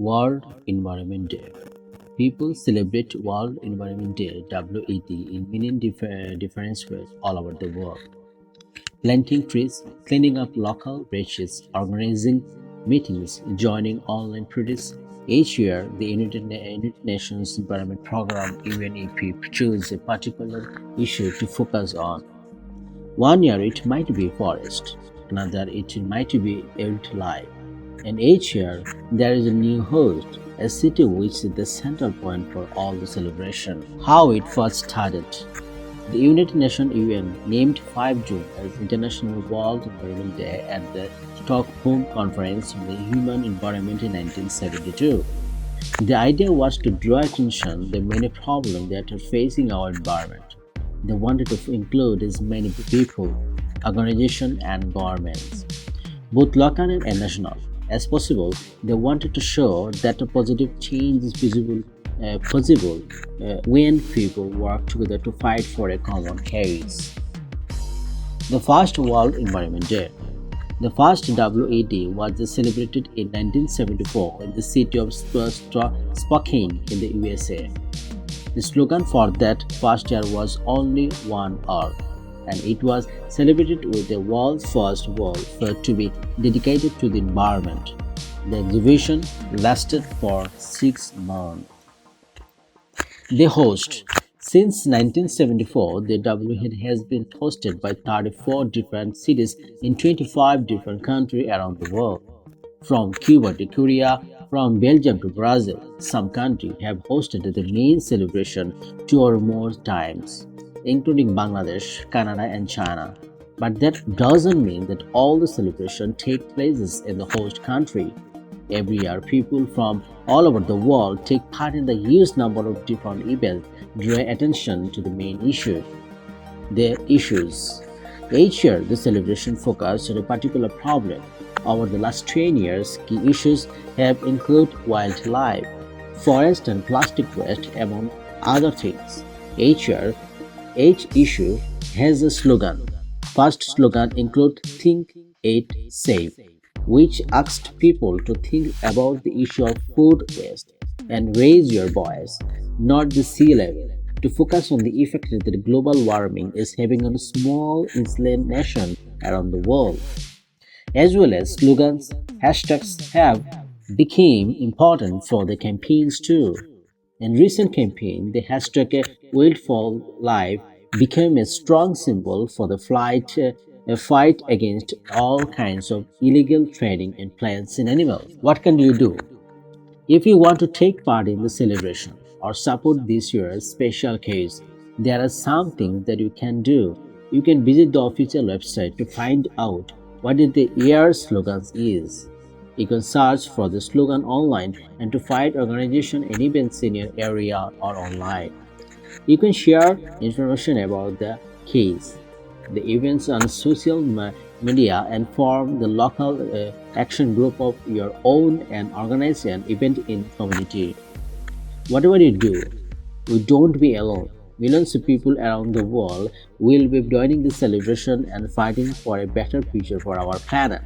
World Environment Day. People celebrate World Environment Day (WED) in many different ways all over the world. Planting trees, cleaning up local beaches, organizing meetings, joining online protests. Each year, the United Nations Environment Programme (UNEP) chooses a particular issue to focus on. One year it might be forest, another it might be wildlife, and each year there is a new host, a city which is the central point for all the celebration. How it first started. The United Nations UN named 5 June as International World Environment Day at the Stockholm Conference on the Human Environment in 1972. The idea was to draw attention to the many problems that are facing our environment. They wanted to include as many people, organizations, and governments, both local and national, as possible. They wanted to show that a positive change is possible when people work together to fight for a common cause. The first World Environment Day. The first WED was celebrated in 1974 in the city of Spokane in the USA. The slogan for that first year was "Only One Earth", and it was celebrated with the world's first World Fair to be dedicated to the environment. The exhibition lasted for 6 months. The host. Since 1974, the WHID has been hosted by 34 different cities in 25 different countries around the world. From Cuba to Korea, from Belgium to Brazil, some countries have hosted the main celebration 2 or more times, including Bangladesh, Canada, and China. But that doesn't mean that all the celebrations take places in the host country. Every year, people from all over the world take part in the huge number of different events, drawing attention to the main issue. The issues. Each year, the celebration focused on a particular problem. Over the last 10 years, key issues have included wildlife, forest, and plastic waste, among other things. Each year, each issue has a slogan. First slogan includes "Think, Eat, Save", which asked people to think about the issue of food waste and raise your voice, not the sea level, to focus on the effect that global warming is having on a small insular nation around the world. As well as slogans, hashtags have become important for the campaigns too. In recent campaign, the hashtag #WildFallLife became a strong symbol for the a fight against all kinds of illegal trading in plants and animals. What can you do? If you want to take part in the celebration or support this year's special case, there are some things that you can do. You can visit the official website to find out what the year's slogan is. You can search for the slogan online and to find organization and events in your area or online. You can share information about the case, the events on social media, and form the local action group of your own and organize an event in community. Whatever you do, we don't be alone. Millions of people around the world will be joining the celebration and fighting for a better future for our planet.